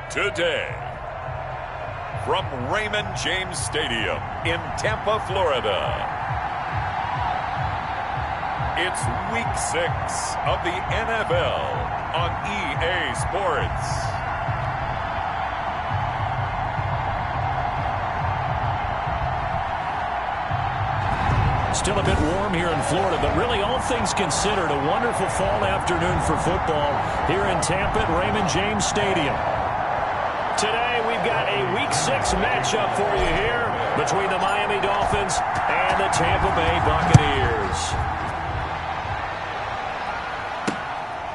Today, from Raymond James Stadium in Tampa, Florida, it's Week 6 of the NFL on EA Sports. Still a bit warm here in Florida, but really all things considered, a wonderful fall afternoon for football here in Tampa at Raymond James Stadium. Today we've got a Week 6 matchup for you here between the Miami Dolphins and the Tampa Bay Buccaneers.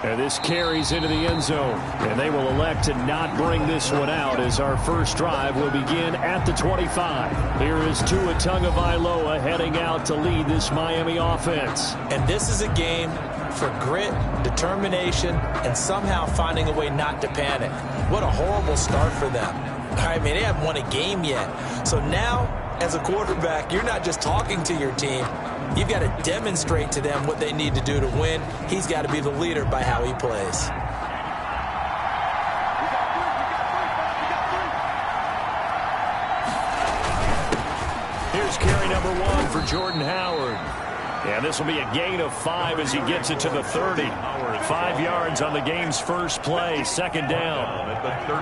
And this carries into the end zone, and they will elect to not bring this one out as our first drive will begin at the 25. Here is Tua Tagovailoa heading out to lead this Miami offense. And this is a game for grit, determination, and somehow finding a way not to panic. What a horrible start for them. I mean, they haven't won a game yet. So now, as a quarterback, you're not just talking to your team. You've got to demonstrate to them what they need to do to win. He's got to be the leader by how he plays. Here's carry number 1 for Jordan Howard. And this will be a gain of 5 as he gets it to the 30. 5 yards on the game's first play, second down.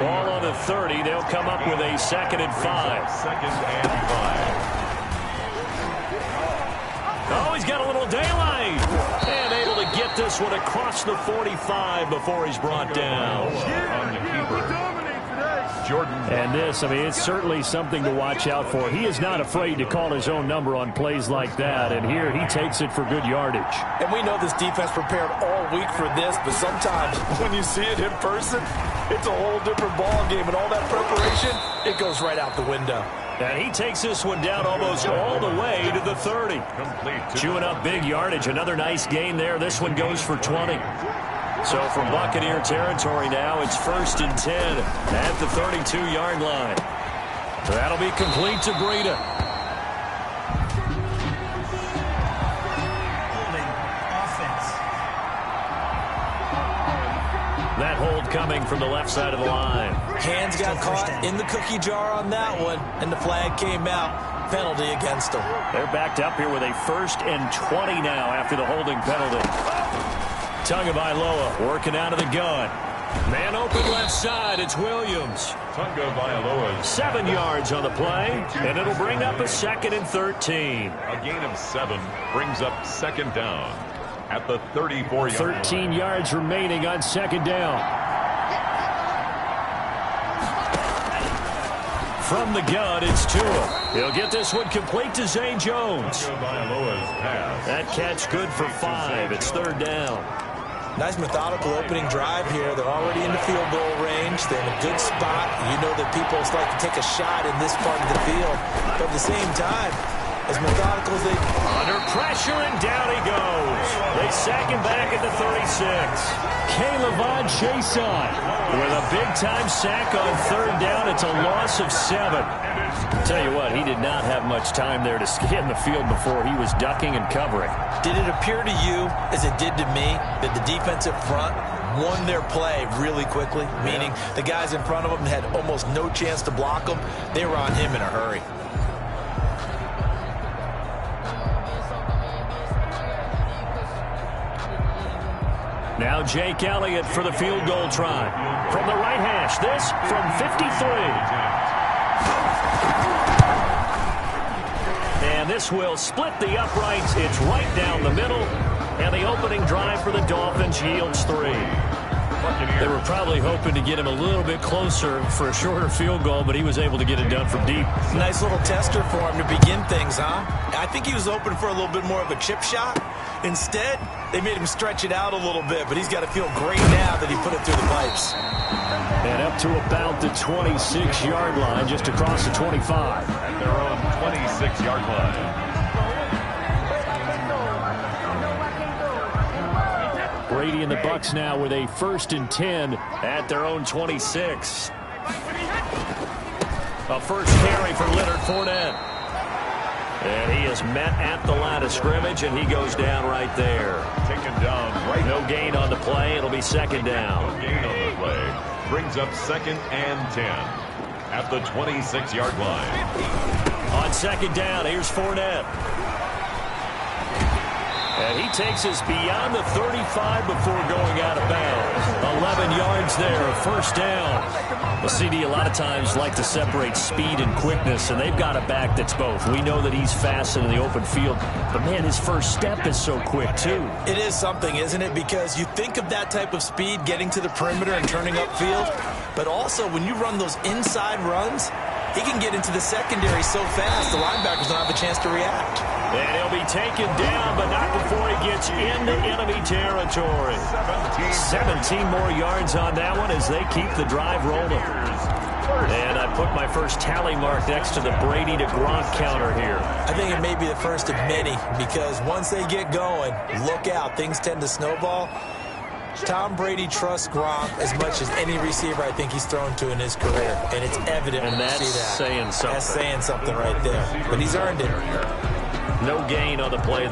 Ball on the 30. They'll come up with a second and 5. Oh, he's got a little daylight. And able to get this one across the 45 before he's brought down. Jordan. And this, I mean, it's certainly something to watch out for. He is not afraid to call his own number on plays like that. And here he takes it for good yardage. And we know this defense prepared all week for this, but sometimes when you see it in person, it's a whole different ball game. And all that preparation, it goes right out the window. And he takes this one down almost all the way to the 30. Chewing up big yardage. Another nice gain there. This one goes for 20. So from Buccaneer territory now, it's 1st and 10 at the 32-yard line. That'll be complete to Breida. That hold coming from the left side of the line. Hands got caught in the cookie jar on that one, and the flag came out. Penalty against them. They're backed up here with a 1st and 20 now after the holding penalty. Tagovailoa working out of the gun. Man open left side. It's Williams. Tagovailoa. 7 yards on the play, and it'll bring up a 2nd and 13. A gain of 7 brings up second down at the 34-yard line. 13 yards remaining on second down. From the gun, it's Tua. He'll get this one complete to Zay Jones. That catch good for 5. It's 3rd down. Nice methodical opening drive here. They're already in the field goal range. They're in a good spot. You know that people like to take a shot in this part of the field. But at the same time, as methodical as they... Under pressure, and down he goes. They sack him back at the 36. K'Lavon Chaisson with a big-time sack on 3rd down. It's a loss of 7. Tell you what, he did not have much time there to scan the field before he was ducking and covering. Did it appear to you, as it did to me, that the defensive front won their play really quickly? Meaning the guys in front of them had almost no chance to block them. They were on him in a hurry. Now Jake Elliott for the field goal try. From the right hash, this from 53. And this will split the uprights. It's right down the middle. And the opening drive for the Dolphins yields 3. They were probably hoping to get him a little bit closer for a shorter field goal, but he was able to get it done from deep. Nice little tester for him to begin things, huh? I think he was open for a little bit more of a chip shot. Instead, they made him stretch it out a little bit, but he's got to feel great now that he put it through the pipes. And up to about the 26-yard line, just across the 25. At their own 26-yard line. Brady and the Bucs now with a 1st and 10 at their own 26. A first carry for Leonard Fournette. And he is met at the line of scrimmage, and he goes down right there. Taken down right. No gain on the play. It'll be second down. No gain on the play. brings up 2nd and 10 at the 26-yard line. On 2nd down, here's Fournette. And he takes us beyond the 35 before going out of bounds. 11 yards there, a first down. The CD a lot of times like to separate speed and quickness, and they've got a back that's both. We know that he's fast in the open field, but man, his first step is so quick too. It is something, isn't it? Because you think of that type of speed getting to the perimeter and turning upfield, but also when you run those inside runs, he can get into the secondary so fast the linebackers don't have a chance to react. And he'll be taken down, but not before he gets into enemy territory. 17 more yards on that one as they keep the drive rolling. And I put my first tally mark next to the Brady to Gronk counter here. I think it may be the first of many because once they get going, look out, things tend to snowball. Tom Brady trusts Gronk as much as any receiver I think he's thrown to in his career, and it's evident when you see that. Saying something. That's saying something right there, but he's earned it. No gain on the play.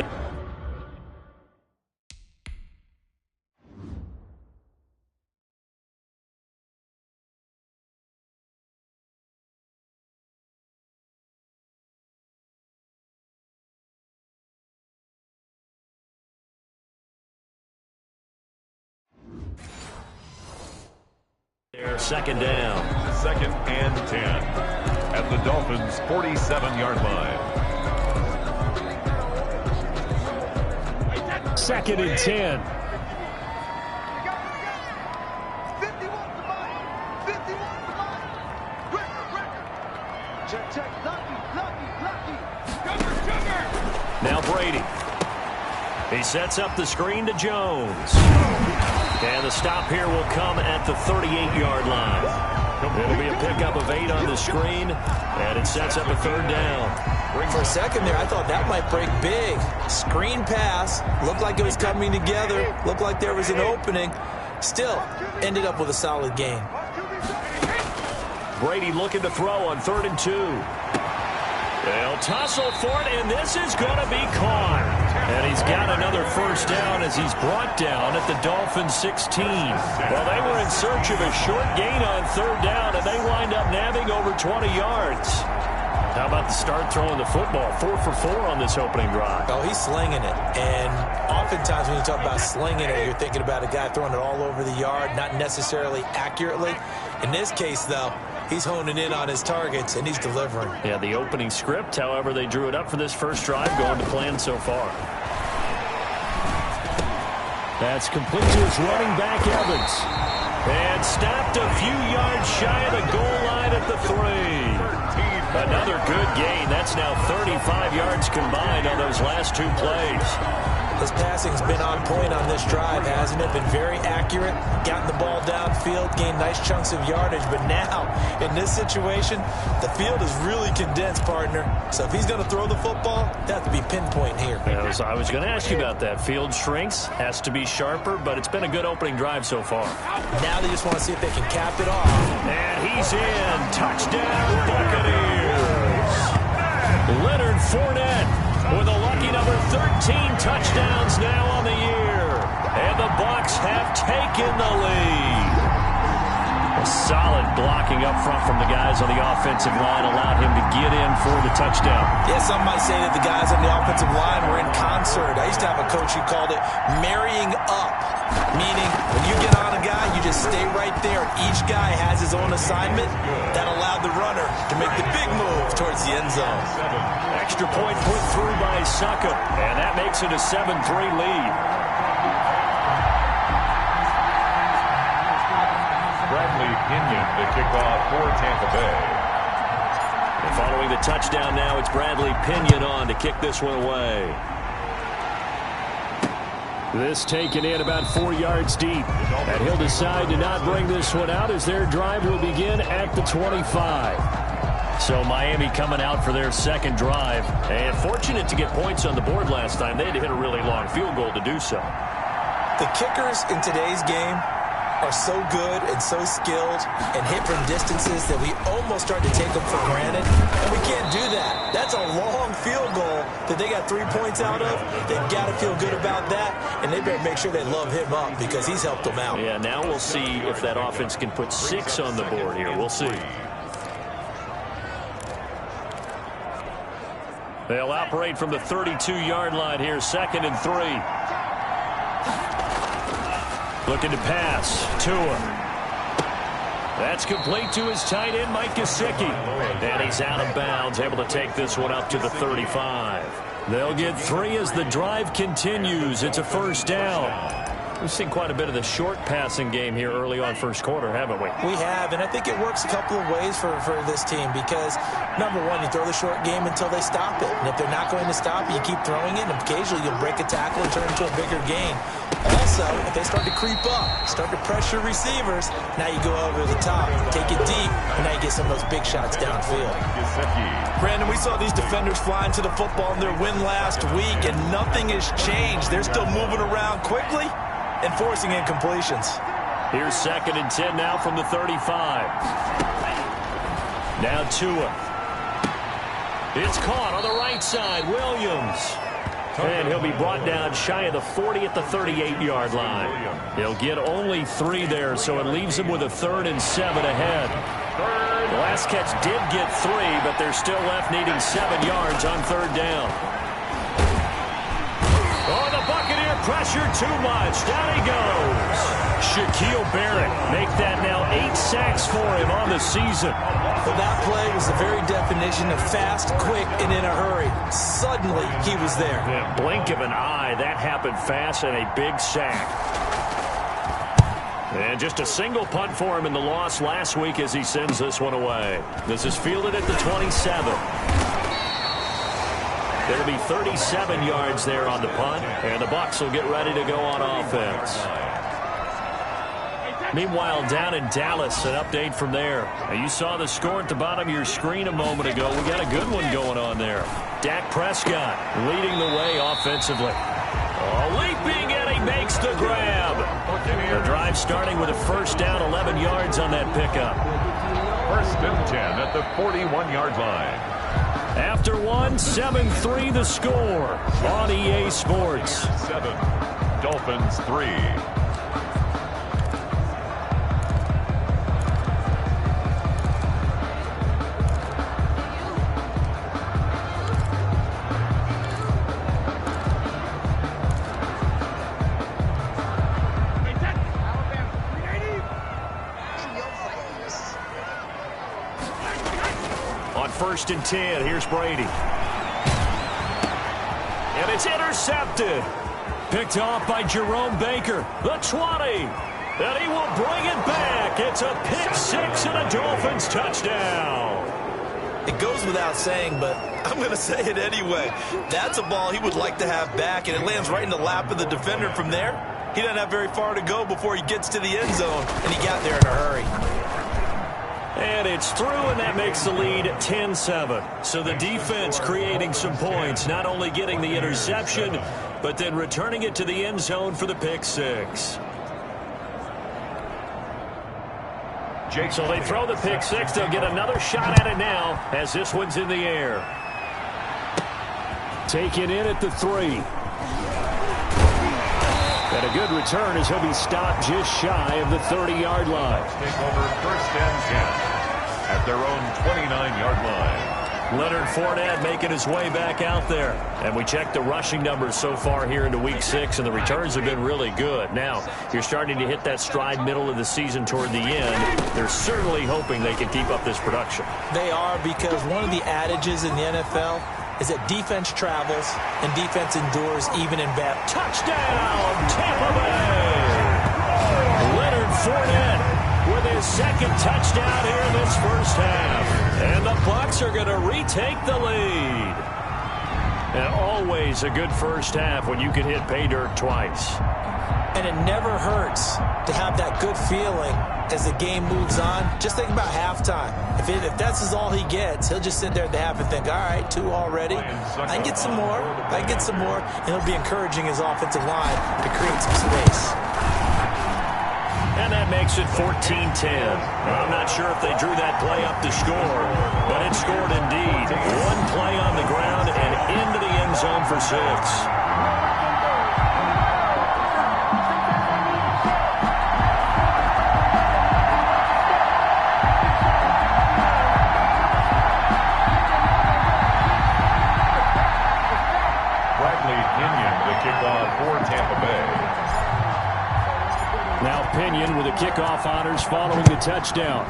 Second down. 2nd and 10 at the Dolphins' 47-yard line. 2nd and 10. Now Brady. He sets up the screen to Jones. And the stop here will come at the 38-yard line. It'll be a pickup of 8 on the screen, and it sets up a 3rd down. For a second there, I thought that might break big. Screen pass, looked like it was coming together, looked like there was an opening. Still, ended up with a solid gain. Brady looking to throw on 3rd and 2. They'll tussle for it, and this is going to be caught. And he's got another first down as he's brought down at the Dolphins' 16. Well, they were in search of a short gain on 3rd down, and they wind up nabbing over 20 yards. How about the start throwing the football? 4 for 4 on this opening drive. Oh, he's slinging it. And oftentimes when you talk about slinging it, you're thinking about a guy throwing it all over the yard, not necessarily accurately. In this case, though, he's honing in on his targets, and he's delivering. Yeah, the opening script, however, they drew it up for this first drive, going to plan so far. That's complete to his running back, Evans. And stopped a few yards shy of the goal line at the 3. Another good gain. That's now 35 yards combined on those last 2 plays. His passing's been on point on this drive, hasn't it? Been very accurate, gotten the ball downfield, gained nice chunks of yardage. But now, in this situation, the field is really condensed, partner. So if he's going to throw the football, they have to be pinpoint here. I was going to ask you about that. Field shrinks, has to be sharper, but it's been a good opening drive so far. Now they just want to see if they can cap it off. And he's in. Touchdown, Buccaneers. Leonard Fournette with a lucky number 13 touchdowns now on the year. And the Bucs have taken the lead. A solid blocking up front from the guys on the offensive line allowed him to get in for the touchdown. Yeah, some might say that the guys on the offensive line were in concert. I used to have a coach who called it marrying up, meaning when you get on a guy, you just stay right there. Each guy has his own assignment. That allowed the runner to make the big move towards the end zone. Extra point put through by Succop, and that makes it a 7-3 lead. Bradley Pinion to kick off for Tampa Bay. And following the touchdown now, it's Bradley Pinion on to kick this one away. This taken in about 4 yards deep. And he'll decide to not bring this one out as their drive will begin at the 25. So Miami coming out for their second drive. And fortunate to get points on the board last time. They had to hit a really long field goal to do so. The kickers in today's game are so good and so skilled and hit from distances that we almost start to take them for granted, and we can't do that. That's a long field goal that they got 3 points out of. They've got to feel good about that, and they better make sure they love him up because he's helped them out. Yeah, now we'll see if that offense can put 6 on the board here. We'll see. They'll operate from the 32-yard line here, 2nd and 3. Looking to pass. Tua. That's complete to his tight end, Mike Gesicki. And he's out of bounds, able to take this one up to the 35. They'll get 3 as the drive continues. It's a first down. We've seen quite a bit of the short passing game here early on first quarter, haven't we? We have, and I think it works a couple of ways for this team because, number one, you throw the short game until they stop it. And if they're not going to stop it, you keep throwing it, and occasionally you'll break a tackle and turn it into a bigger gain. Also, if they start to creep up, start to pressure receivers, now you go over the top, take it deep, and now you get some of those big shots downfield. Brandon, we saw these defenders flying to the football in their win last week, and nothing has changed. They're still moving around quickly and forcing incompletions. Here's 2nd and 10 now from the 35. Now Tua. It's caught on the right side. Williams. And he'll be brought down shy of the 40 at the 38-yard line. He'll get only 3 there, so it leaves him with a 3rd and 7 ahead. The last catch did get 3, but they're still left needing 7 yards on 3rd down. Oh, the Buccaneer pressure too much. Down he goes. Shaquille Barrett make that now 8 sacks for him on the season. Well, that play was the very definition of fast, quick, and in a hurry. Suddenly, he was there. Yeah, blink of an eye. That happened fast and a big sack. And just a single punt for him in the loss last week as he sends this one away. This is fielded at the 27. There'll be 37 yards there on the punt, and the Bucs will get ready to go on offense. Meanwhile, down in Dallas, an update from there. Now, you saw the score at the bottom of your screen a moment ago. We got a good one going on there. Dak Prescott leading the way offensively. Oh, leaping, and he makes the grab. The drive starting with a first down, 11 yards on that pickup. 1st and 10 at the 41-yard line. After 1, 7-3 the score on EA Sports. 7, Dolphins 3. On 1st and 10, here's Brady. And it's intercepted. Picked off by Jerome Baker. The 20. And he will bring it back. It's a pick 6 and a Dolphins touchdown. It goes without saying, but I'm going to say it anyway. That's a ball he would like to have back, and it lands right in the lap of the defender from there. He doesn't have very far to go before he gets to the end zone, and he got there in a hurry. And it's through, and that makes the lead 10-7. So the defense creating some points, not only getting the interception, but then returning it to the end zone for the pick 6. So they throw the pick 6. They'll get another shot at it now as this one's in the air. Taken in at the 3. And a good return as he'll be stopped just shy of the 30-yard line. Take over 1st and 10 at their own 29-yard line. Leonard Fournette making his way back out there. And we checked the rushing numbers so far here into Week 6, and the returns have been really good. Now, you're starting to hit that stride middle of the season toward the end. They're certainly hoping they can keep up this production. They are, because one of the adages in the NFL is that defense travels and defense endures even in bad. Touchdown, Tampa Bay! Leonard Fournette with his 2nd touchdown here in this first half. And the Bucs are going to retake the lead. And always a good first half when you can hit pay dirt twice. And it never hurts to have that good feeling as the game moves on. Just think about halftime. If that's all he gets, he'll just sit there at the half and think, all right, 2 already. I can get some more. I can get some more. And he'll be encouraging his offensive line to create some space. And that makes it 14-10. I'm not sure if they drew that play up to score, but it scored indeed. One play on the ground and into the end zone for 6. Kickoff for Tampa Bay. Now Pinion with the kickoff honors following the touchdown.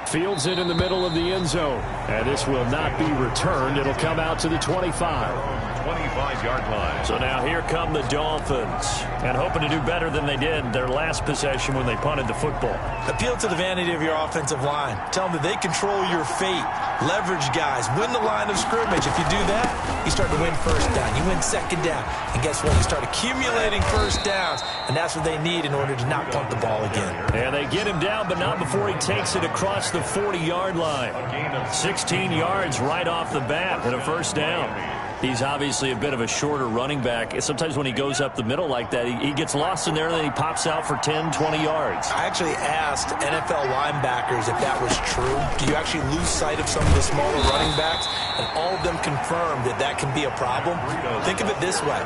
Fields it in the middle of the end zone. And this will not be returned. It'll come out to the 25. 25-yard line. So now here come the Dolphins. And hoping to do better than they did their last possession when they punted the football. Appeal to the vanity of your offensive line. Tell them that they control your fate. Leverage guys. Win the line of scrimmage. If you do that, you start to win first down. You win second down. And guess what? You start accumulating first downs. And that's what they need in order to not punt the ball again. And they get him down, but not before he takes it across the 40-yard line. 16 yards right off the bat and a first down. He's obviously a bit of a shorter running back. Sometimes when he goes up the middle like that, he gets lost in there, and then he pops out for 10, 20 yards. I actually asked NFL linebackers if that was true. Do you actually lose sight of some of the smaller running backs? And all of them confirmed that that can be a problem. Think of it this way.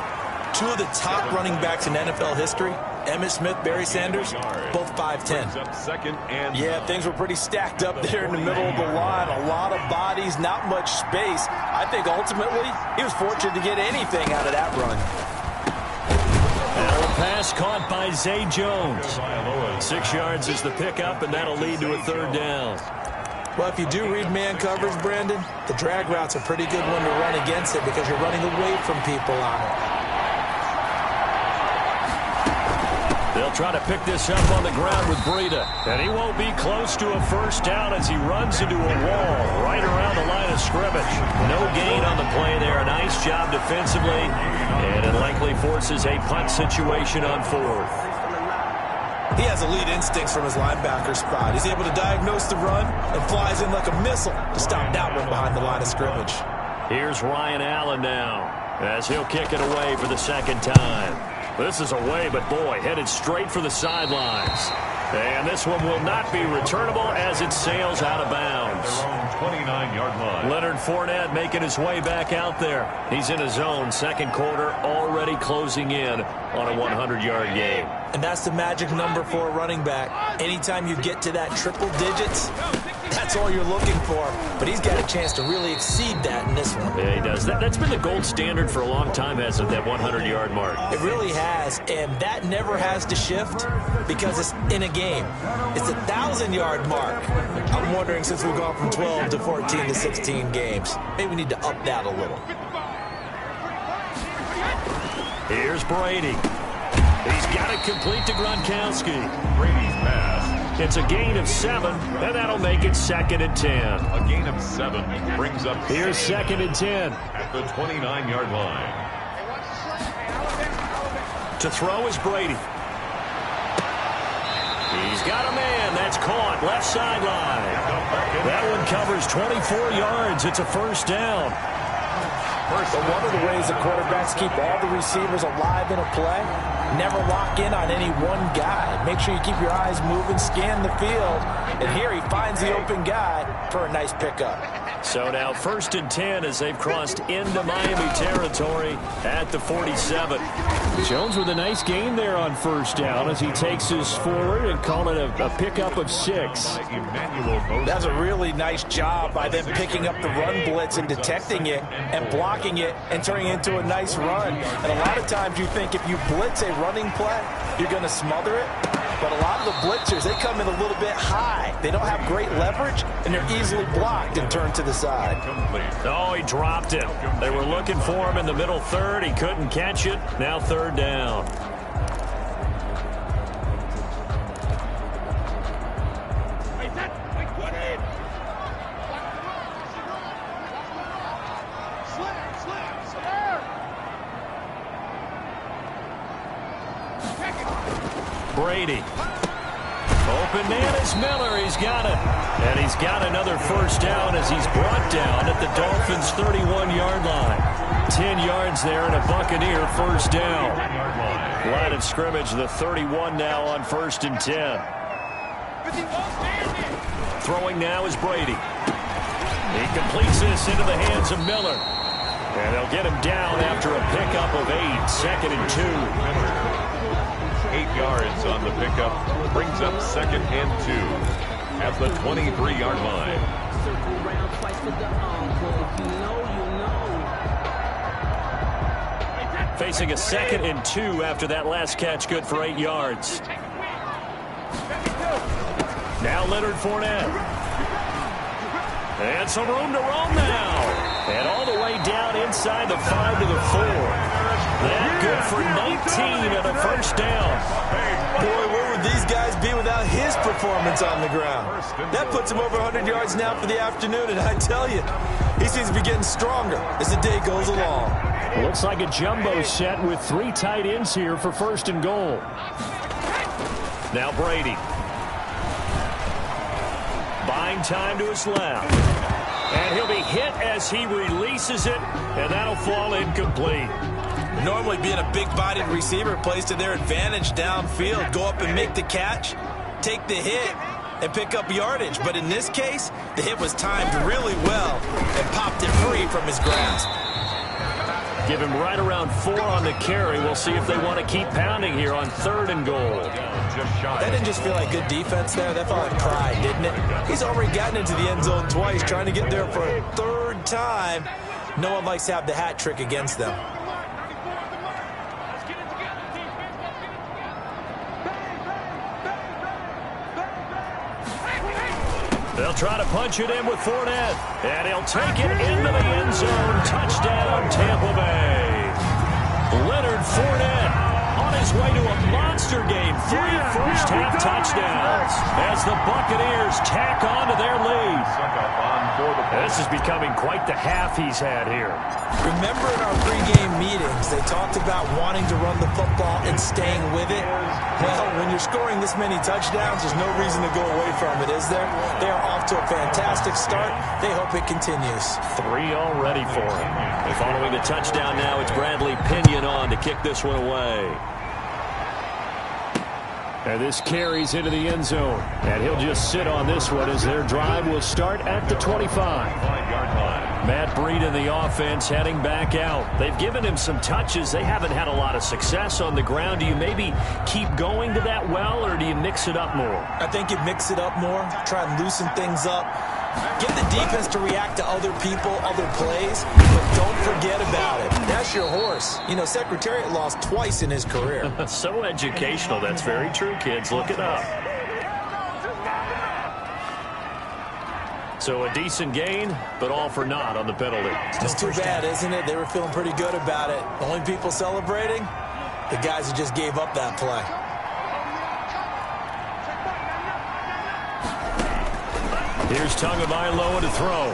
2 of the top running backs in NFL history, Emmitt Smith, Barry Sanders, both 5'10". Yeah, things were pretty stacked up there in the middle of the line. A lot of bodies, not much space. I think ultimately he was fortunate to get anything out of that run. Now a pass caught by Zay Jones. 6 yards is the pickup, and that'll lead to a third down. Well, if you do read man coverage, Brandon, the drag route's a pretty good one to run against it because you're running away from people on it. They'll try to pick this up on the ground with Breida. And he won't be close to a first down as he runs into a wall right around the line of scrimmage. No gain on the play there. A nice job defensively. And it likely forces a punt situation on 4th. He has elite instincts from his linebacker spot. He's able to diagnose the run and flies in like a missile to stop that one behind the line of scrimmage. Here's Ryan Allen now as he'll kick it away for the second time. This is away, but boy, headed straight for the sidelines. And this one will not be returnable as it sails out of bounds. 29-yard line. Leonard Fournette making his way back out there. He's in his zone, second quarter, already closing in on a 100-yard game. And that's the magic number for a running back. Anytime you get to that triple digits, that's all you're looking for. But he's got a chance to really exceed that in this one. Yeah, he does. That's been the gold standard for a long time, hasn't it, that 100-yard mark? It really has, and that never has to shift because it's in a game. It's a 1,000-yard mark. I'm wondering, since we've gone from 12 to 14 to 16 games, maybe we need to up that a little. Here's Brady. He's got it complete to Gronkowski. Brady's pass. It's a gain of 7, and that'll make it 2nd and 10. A gain of 7 brings up. Here's 2nd and 10. At the 29-yard line. To throw is Brady. He's got a man. That's caught. Left sideline. That one covers 24 yards. It's a first down. But one of the ways the quarterbacks keep all the receivers alive in a play, never lock in on any one guy. Make sure you keep your eyes moving, scan the field. And here he finds the open guy for a nice pickup. So now 1st and 10 as they've crossed into Miami territory at the 47. Jones with a nice gain there on first down as he takes us forward and call it a pickup of 6. That's a really nice job by them picking up the run blitz and detecting it and blocking it and turning it into a nice run. And a lot of times you think if you blitz a running play, you're going to smother it. But a lot of the blitzers, they come in a little bit high. They don't have great leverage, and they're easily blocked and turned to the side. Oh, he dropped it. They were looking for him in the middle third. He couldn't catch it. Now 3rd down. Brady. Open man is Miller. He's got it. And he's got another first down as he's brought down at the Dolphins' 31-yard line. 10 yards there and a Buccaneer first down. Line of scrimmage, the 31 now on 1st and 10. Throwing now is Brady. He completes this into the hands of Miller. And they'll get him down after a pickup of 8, 2nd and 2. 8 yards on the pickup. Brings up 2nd and 2 at the 23-yard line. Facing a 2nd and 2 after that last catch, good for 8 yards. Now Leonard Fournette. And some room to roam now. And all the way down inside the 5 to the 4. That good for 19 and a first down. Boy, where would these guys be without his performance on the ground? That puts him over 100 yards now for the afternoon, and I tell you, he seems to be getting stronger as the day goes along. Looks like a jumbo set with 3 tight ends here for 1st and goal. Now Brady. Buying time to his left. And he'll be hit as he releases it, and that'll fall incomplete. Normally being a big-bodied receiver plays to their advantage downfield. Go up and make the catch, take the hit, and pick up yardage. But in this case, the hit was timed really well and popped it free from his grasp. Give him right around 4 on the carry. We'll see if they want to keep pounding here on 3rd and goal. That didn't just feel like good defense there. That felt like pride, didn't it? He's already gotten into the end zone twice, trying to get there for a 3rd time. No one likes to have the hat trick against them. They'll try to punch it in with Fournette. And he'll take it into the end zone. Touchdown, Tampa Bay. Leonard Fournette on his way to a monster game. 3 first-half touchdowns as the Buccaneers tack on to their lead. This is becoming quite the half he's had here. Remember in our pregame meetings, they talked about wanting to run the football and staying with it? Well, when you're scoring this many touchdowns, there's no reason to go away from it, is there? They are off to a fantastic start. They hope it continues. 3 already for him. Following the touchdown now, it's Bradley Pinion on to kick this one away. And this carries into the end zone. And he'll just sit on this one as their drive will start at the 25. Matt Breed in the offense heading back out. They've given him some touches. They haven't had a lot of success on the ground. Do you maybe keep going to that well, or do you mix it up more? I think you mix it up more, try and loosen things up. Get the defense to react to other people, other plays, but don't forget about it. That's your horse. You know, Secretariat lost twice in his career. So educational. That's very true, kids. Look it up. So a decent gain, but all for naught on the penalty. It's too bad, isn't it? They were feeling pretty good about it. The only people celebrating, the guys who just gave up that play. Here's Tagovailoa to throw.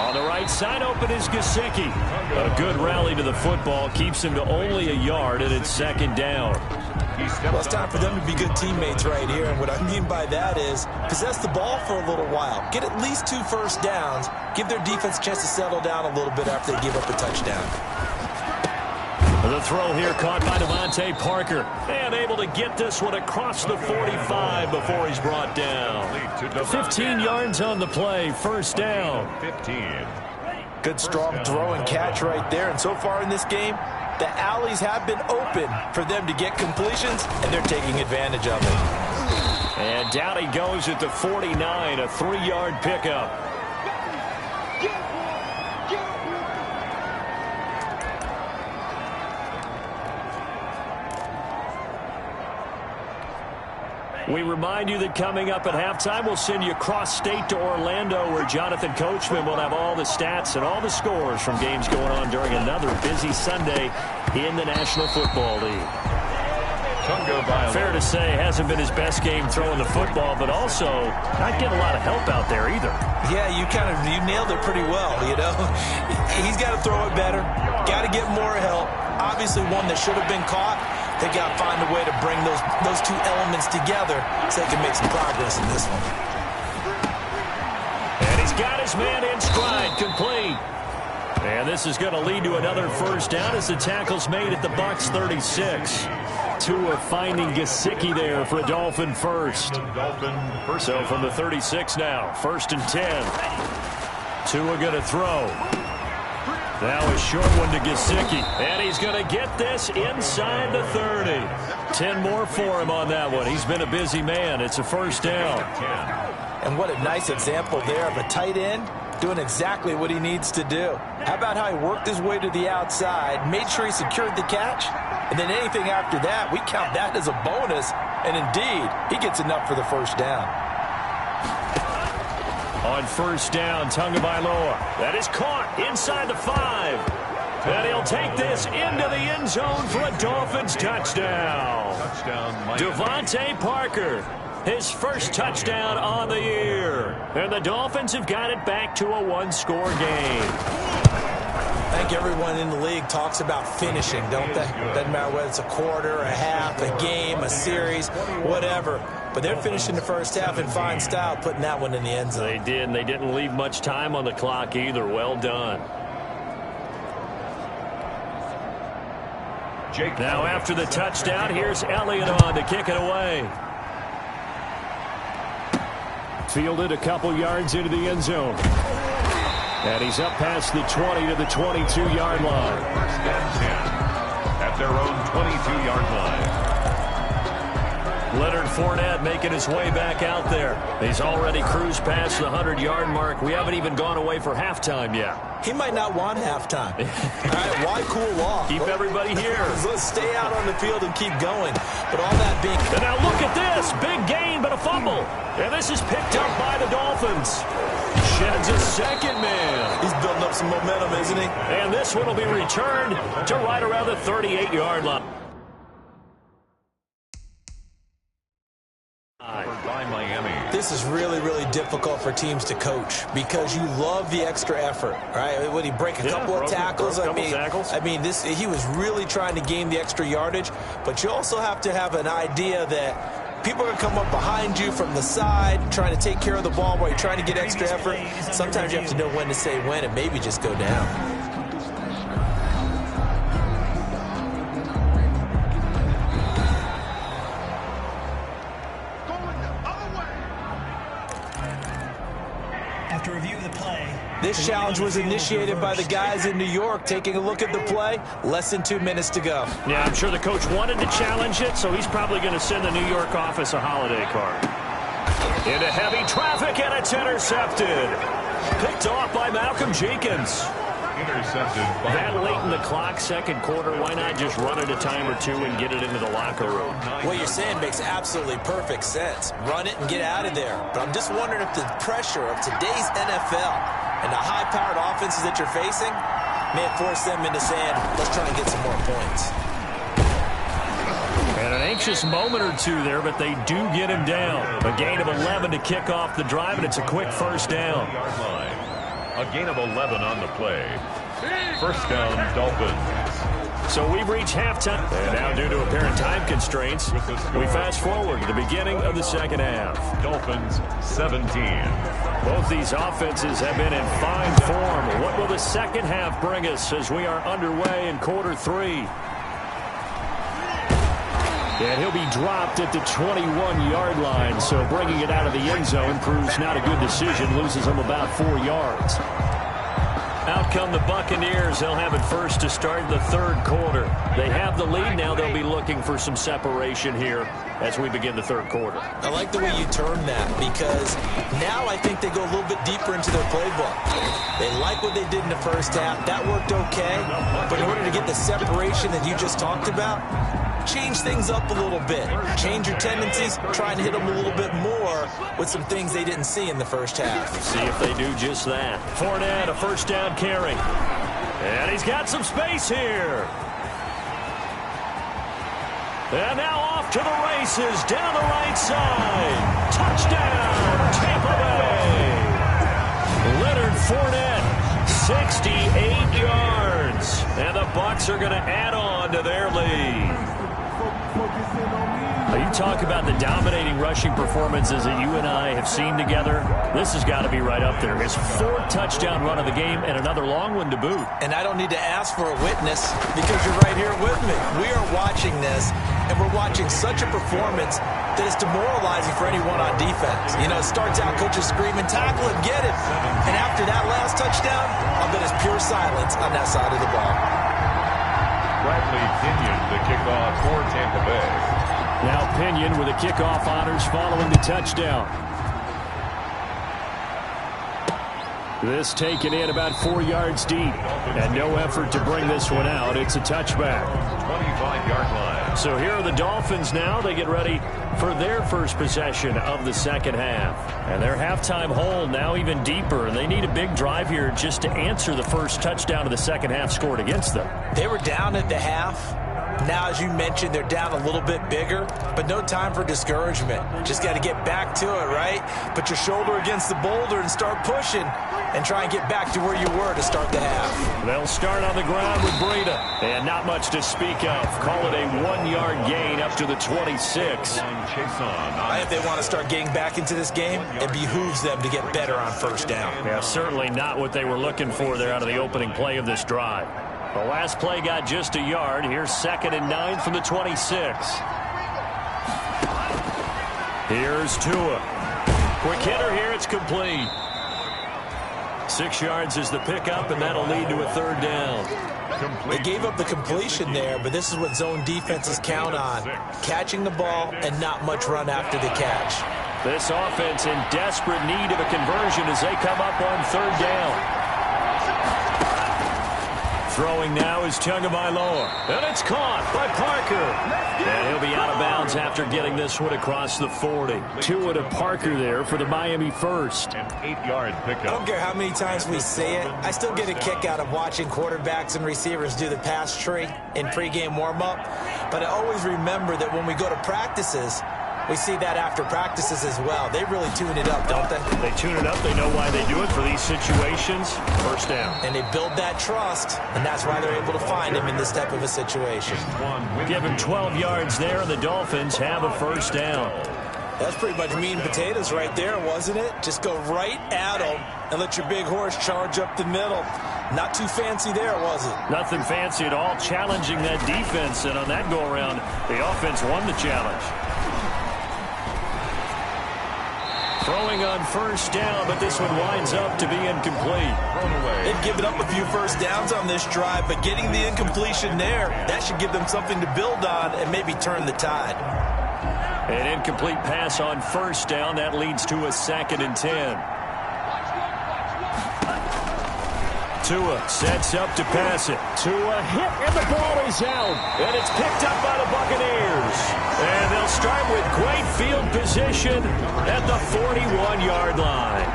On the right side, open is Gesicki. A good rally to the football keeps him to only a yard, and it's 2nd down. Well, it's time for them to be good teammates right here, and what I mean by that is possess the ball for a little while. Get at least 2 first downs. Give their defense a chance to settle down a little bit after they give up a touchdown. The throw here caught by Devontae Parker. And able to get this one across the 45 before he's brought down. 15 yards on the play, 1st down. 15. Good strong throw and catch right there. And so far in this game, the alleys have been open for them to get completions, and they're taking advantage of it. And down he goes at the 49, a 3-yard pickup. We remind you that coming up at halftime, we'll send you cross-state to Orlando, where Jonathan Coachman will have all the stats and all the scores from games going on during another busy Sunday in the National Football League. Fair to say, hasn't been his best game throwing the football, but also not getting a lot of help out there either. Yeah, you nailed it pretty well, you know. He's got to throw it better, got to get more help. Obviously one that should have been caught. They got to find a way to bring those 2 elements together so they can make some progress in this one. And he's got his man in stride, complete. And this is going to lead to another first down as the tackle's made at the Bucs 36. Tua finding Gesicki there for a Dolphin first. So from the 36 now, 1st and 10. Tua going to throw. Now a short one to Gesicki. And he's going to get this inside the 30. 10 more for him on that one. He's been a busy man. It's a first down. And what a nice example there of a tight end doing exactly what he needs to do. How about how he worked his way to the outside, made sure he secured the catch, and then anything after that, we count that as a bonus, and indeed, he gets enough for the first down. On first down, Tagovailoa. That is caught inside the 5. And he'll take this into the end zone for a Dolphins touchdown. Devontae Parker, his first touchdown on the year. And the Dolphins have got it back to a one-score game. I think everyone in the league talks about finishing, don't they? Doesn't matter whether it's a quarter, a half, a game, a series, whatever. But they're finishing the first half in fine style, putting that one in the end zone. They did, and they didn't leave much time on the clock either. Well done. Now after the touchdown, here's Elliott on to kick it away. Fielded a couple yards into the end zone. And he's up past the 20 to the 22-yard line. First and 10 at their own 22-yard line. Leonard Fournette making his way back out there. He's already cruised past the 100-yard mark. We haven't even gone away for halftime yet. He might not want halftime. All right, why cool off? Keep everybody here. Let's stay out on the field and keep going. But all that being... And now look at this. Big gain, but a fumble. And this is picked up by the Dolphins. Sheds a second man. He's building up some momentum, isn't he? And this one will be returned to right around the 38-yard line. By Miami. This is really, really difficult for teams to coach because you love the extra effort, right? Would he break a couple of tackles? I mean, he was really trying to gain the extra yardage, but you also have to have an idea that people are going to come up behind you from the side trying to take care of the ball while you're trying to get extra effort. Sometimes you have to know when to say when and maybe just go down. This challenge was initiated by the guys in New York. Taking a look at the play, less than 2 minutes to go. Yeah, I'm sure the coach wanted to challenge it, so he's probably going to send the New York office a holiday card. Into heavy traffic, and it's intercepted. Picked off by Malcolm Jenkins. Intercepted by that late in the clock, second quarter, why not just run it a time or two and get it into the locker room? What you're saying makes absolutely perfect sense. Run it and get out of there. But I'm just wondering if the pressure of today's NFL and the high-powered offenses that you're facing may have forced them into saying, let's try and get some more points. And an anxious moment or two there, but they do get him down. A gain of 11 to kick off the drive, and it's a quick first down. A gain of 11 on the play. First down, Dolphins. So we've reached halftime. And now due to apparent time constraints, we fast forward to the beginning of the second half. Dolphins 17. Both these offenses have been in fine form. What will the second half bring us as we are underway in quarter 3? And he'll be dropped at the 21-yard line, so bringing it out of the end zone proves not a good decision, loses him about 4 yards. Out come the Buccaneers. They'll have it first to start the third quarter. They have the lead. Now they'll be looking for some separation here as we begin the third quarter. I like the way you term that because now I think they go a little bit deeper into their playbook. They like what they did in the first half. That worked okay. But in order to get the separation that you just talked about, change things up a little bit. Change your tendencies. Try and hit them a little bit more with some things they didn't see in the first half. See if they do just that. Fournette, a first down carry. And he's got some space here. And now off to the races down the right side. Touchdown, Tampa Bay. Leonard Fournette, 68 yards. And the Bucs are going to add on to their lead. You talk about the dominating rushing performances that you and I have seen together. This has got to be right up there. His 4th touchdown run of the game and another long one to boot. And I don't need to ask for a witness because you're right here with me. We are watching this, and we're watching such a performance that is demoralizing for anyone on defense. You know, it starts out coaches screaming, tackle him, get him. And after that last touchdown, I'll bet it's pure silence on that side of the ball. Bradley Pinion, the kickoff for Tampa Bay. Now Pinion with the kickoff honors following the touchdown. This taken in about 4 yards deep. And no effort to bring this one out. It's a touchback. 25-yard line. So here are the Dolphins now. They get ready for their first possession of the second half. And their halftime hole now even deeper. And they need a big drive here just to answer the first touchdown of the second half scored against them. They were down at the half. Now, as you mentioned, they're down a little bit bigger, but no time for discouragement. Just got to get back to it, right? Put your shoulder against the boulder and start pushing and try and get back to where you were to start the half. They'll start on the ground with Breida. And not much to speak of. Call it a 1-yard gain up to the 26. If they want to start getting back into this game, it behooves them to get better on first down. Yeah, certainly not what they were looking for there out of the opening play of this drive. The last play got just a yard. Here's 2nd and 9 from the 26. Here's Tua. Quick hitter here. It's complete. 6 yards is the pickup, and that'll lead to a 3rd down. They gave up the completion there, but this is what zone defenses count on. Catching the ball and not much run after the catch. This offense in desperate need of a conversion as they come up on 3rd down. Throwing now is Tagovailoa. And it's caught by Parker. And he'll be out of bounds after getting this one across the 40. Tua to Parker there for the Miami first. An 8-yard pickup. I don't care how many times we say it. I still get a kick out of watching quarterbacks and receivers do the pass tree in pregame warm-up. But I always remember that when we go to practices, we see that after practices as well. They really tune it up, don't they? They tune it up. They know why they do it for these situations. First down. And they build that trust, and that's why they're able to find him in this type of a situation. Give him 12 yards there, and the Dolphins have a first down. That's pretty much meat and potatoes right there, wasn't it? Just go right at him and let your big horse charge up the middle. Not too fancy there, was it? Nothing fancy at all. Challenging that defense, and on that go-around, the offense won the challenge. Throwing on first down, but this one winds up to be incomplete. They've given up a few first downs on this drive, but getting the incompletion there, that should give them something to build on and maybe turn the tide. An incomplete pass on first down. That leads to a 2nd and 10. Tua sets up to pass it. Tua hit, and the ball is out. And it's picked up by the Buccaneers. And they'll start with great field position at the 41-yard line.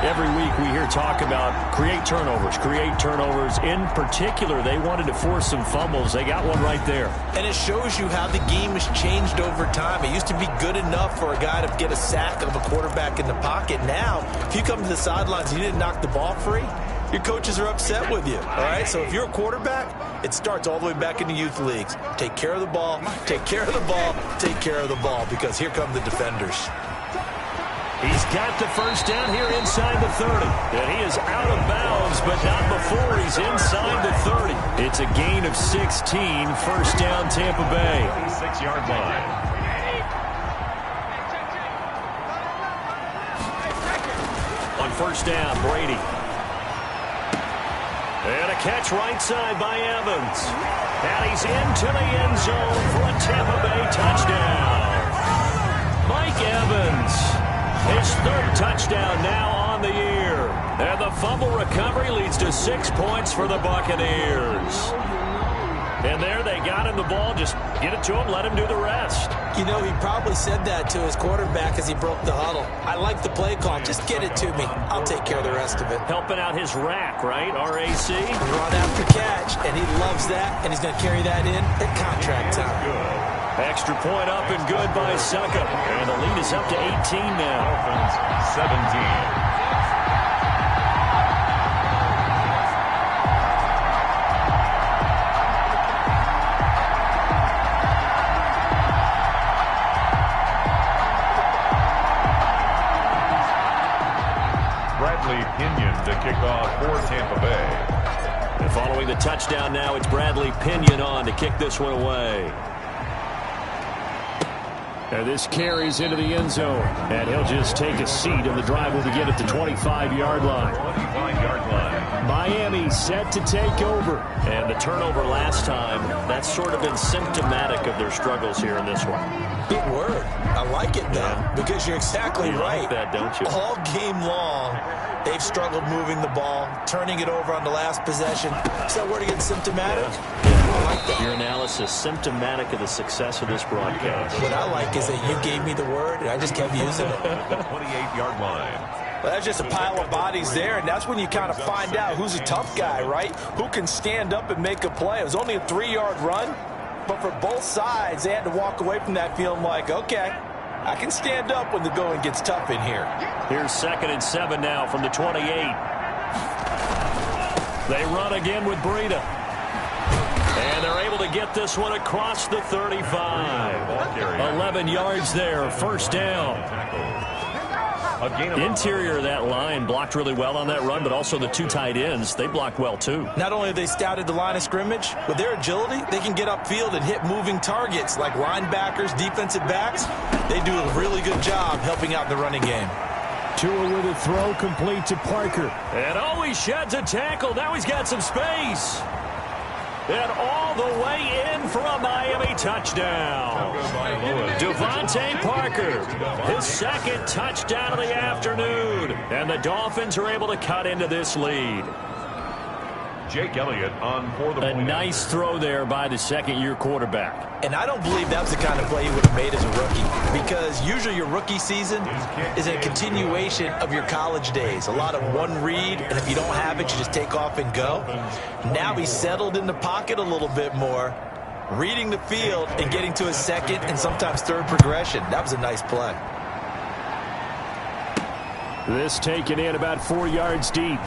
Every week we hear talk about create turnovers. In particular, they wanted to force some fumbles. They got one right there. And it shows you how the game has changed over time. It used to be good enough for a guy to get a sack of a quarterback in the pocket. Now, if you come to the sidelines and you didn't knock the ball free, your coaches are upset with you, all right? So if you're a quarterback, it starts all the way back in the youth leagues. Take care of the ball, take care of the ball, take care of the ball, because here come the defenders. He's got the first down here inside the 30. And he is out of bounds, but not before he's inside the 30. It's a gain of 16, first down Tampa Bay. 6-yard line. On first down, Brady. And a catch right side by Evans. And he's into the end zone for a Tampa Bay touchdown. Mike Evans, his 3rd touchdown now on the year. And the fumble recovery leads to 6 points for the Buccaneers. And there they got him the ball. Just get it to him, let him do the rest. You know, he probably said that to his quarterback as he broke the huddle. I like the play call. Just get it to me. I'll take care of the rest of it. Helping out his rack, right? RAC. Run after catch, and he loves that, and he's going to carry that in at contract time. Extra point up and good by Suckup. And the lead is up to 18 now. Dolphins 17. kickoff for Tampa Bay. And following the touchdown now, it's Bradley Pinion on to kick this one away. And this carries into the end zone. And he'll just take a seat, and the drive will begin at the 25-yard line. 25-yard line. Miami set to take over. And the turnover last time, that's sort of been symptomatic of their struggles here in this one. Big word. I like it, though, because you're exactly right. Like that, don't you? All game long, they've struggled moving the ball, turning it over on the last possession. Is that word again, symptomatic? I like that. Your analysis, symptomatic of the success of this broadcast. What I like is that you gave me the word, and I just kept using it. The 28-yard line. Well, that's just a pile of bodies there, and that's when you kind of find out who's a tough guy, right? Who can stand up and make a play. It was only a 3-yard run, but for both sides, they had to walk away from that feeling like, okay, I can stand up when the going gets tough in here. Here's 2nd and 7 now from the 28. They run again with Breida. And they're able to get this one across the 35. 11 yards there, first down. Interior of that line blocked really well on that run, but also the two tight ends, they blocked well too. Not only have they scouted the line of scrimmage, with their agility, they can get upfield and hit moving targets like linebackers, defensive backs. They do a really good job helping out the running game. Tua with a throw complete to Parker. And he sheds a tackle. Now he's got some space. And all the way in for a Miami touchdown. Devontae Parker, his 2nd touchdown of the afternoon. And the Dolphins are able to cut into this lead. Jake Elliott on for the A nice throw there by the 2nd-year quarterback. And I don't believe that was the kind of play he would have made as a rookie, because usually your rookie season is a continuation of your college days. A lot of one read, and if you don't have it, you just take off and go. Now he's settled in the pocket a little bit more, reading the field and getting to his 2nd and sometimes 3rd progression. That was a nice play. This taken in about 4 yards deep.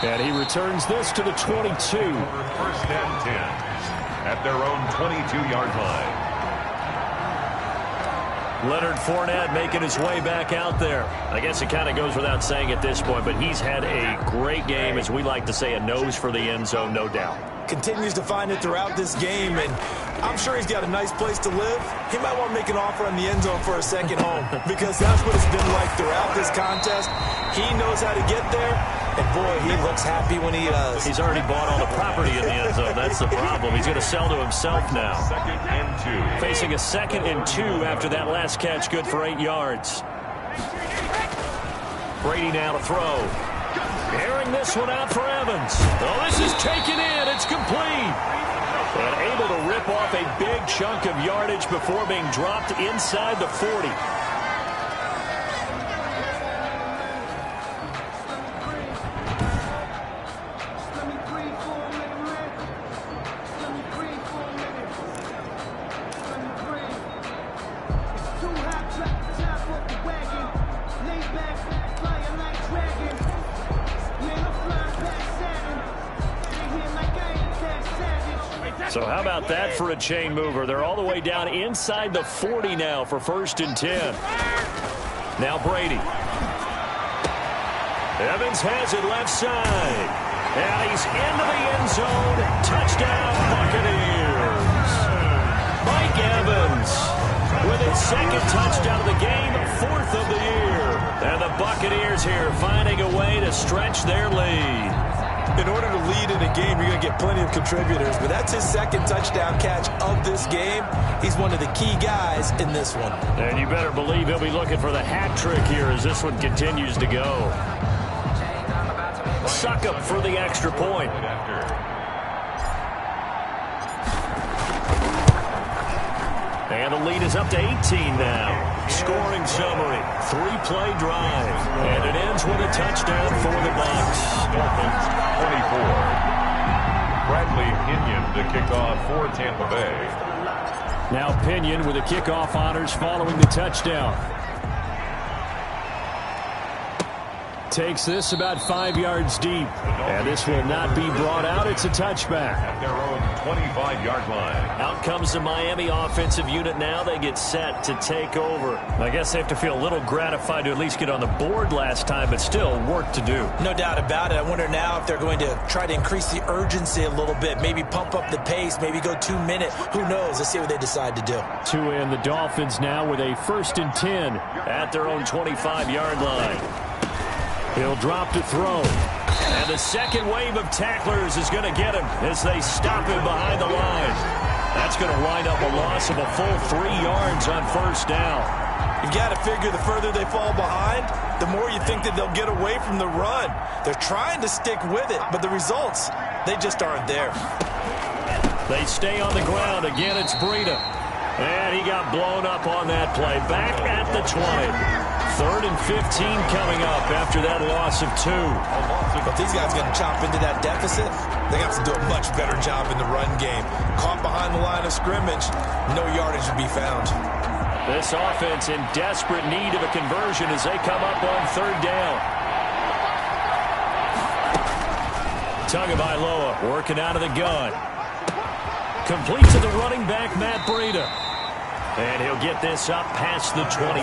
And he returns this to the 22. 1st and 10 at their own 22-yard line. Leonard Fournette making his way back out there. I guess it kind of goes without saying at this point, but he's had a great game, as we like to say, a nose for the end zone, no doubt. Continues to find it throughout this game, and I'm sure he's got a nice place to live. He might want to make an offer on the end zone for a second home, because that's what it's been like throughout this contest. He knows how to get there, and boy, he looks happy when he does. He's already bought all the property in the end zone. That's the problem. He's going to sell to himself now. 2nd and 2. Facing a 2nd and 2 after that last catch, good for 8 yards. Brady now to throw. Airing this one out for Evans. Oh, this is taken in. It's complete. And able to rip off a big chunk of yardage before being dropped inside the 40. So how about that for a chain mover? They're all the way down inside the 40 now for 1st and 10. Now Brady. Evans has it left side. And he's into the end zone. Touchdown, Buccaneers. Mike Evans with his 2nd touchdown of the game, 4th of the year. And the Buccaneers here finding a way to stretch their lead. In order to lead in a game, you're going to get plenty of contributors, but that's his 2nd touchdown catch of this game. He's one of the key guys in this one. And you better believe he'll be looking for the hat trick here as this one continues to go. Suck up for the extra point. And the lead is up to 18 now. Scoring summary, 3-play drive. And it ends with a touchdown for the Bucs. 24. Bradley Pinion to kick off for Tampa Bay. Now Pinion with the kickoff honors following the touchdown. Takes this about 5 yards deep. And this will not be brought out. It's a touchback. At their own 25-yard line. Out comes the Miami offensive unit now. They get set to take over. I guess they have to feel a little gratified to at least get on the board last time, but still work to do. No doubt about it. I wonder now if they're going to try to increase the urgency a little bit, maybe pump up the pace, maybe go 2 minute. Who knows? Let's see what they decide to do. To end the Dolphins now with a 1st and 10 at their own 25-yard line. He'll drop to throw. And the second wave of tacklers is going to get him as they stop him behind the line. That's going to wind up a loss of a full 3 yards on 1st down. You've got to figure the further they fall behind, the more you think that they'll get away from the run. They're trying to stick with it, but the results, they just aren't there. They stay on the ground. Again, it's Breida. And he got blown up on that play. Back at the 20. 3rd and 15 coming up after that loss of 2. If these guys are going to chop into that deficit, they have to do a much better job in the run game. Caught behind the line of scrimmage, no yardage to be found. This offense in desperate need of a conversion as they come up on 3rd down. Tagovailoa working out of the gun. Complete to the running back, Matt Breida. And he'll get this up past the 25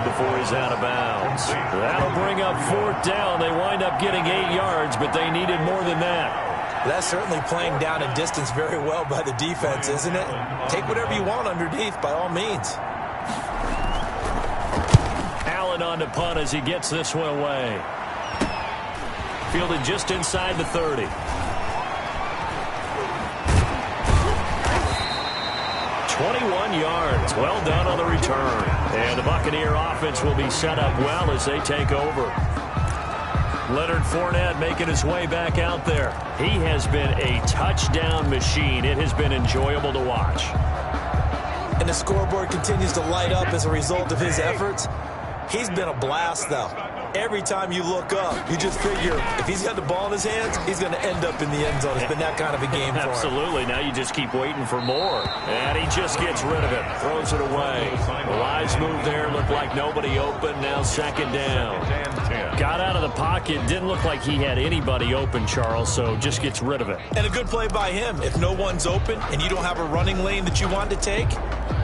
before he's out of bounds. That'll bring up 4th down. They wind up getting 8 yards, but they needed more than that. That's certainly playing down and distance very well by the defense, isn't it? Take whatever you want underneath, by all means. Allen on to punt as he gets this one away. Fielded just inside the 30. 21 yards. Well done on the return. And the Buccaneer offense will be set up well as they take over. Leonard Fournette making his way back out there. He has been a touchdown machine. It has been enjoyable to watch. And the scoreboard continues to light up as a result of his efforts. He's been a blast, though. Every time you look up, you just figure if he's got the ball in his hands, he's going to end up in the end zone. It's been that kind of a game for him. Absolutely. Now you just keep waiting for more. And he just gets rid of it. Throws it away. The wise move there. Looked like nobody open. Now 2nd down. Got out of the pocket. Didn't look like he had anybody open, Charles, so just gets rid of it. And a good play by him. If no one's open and you don't have a running lane that you want to take,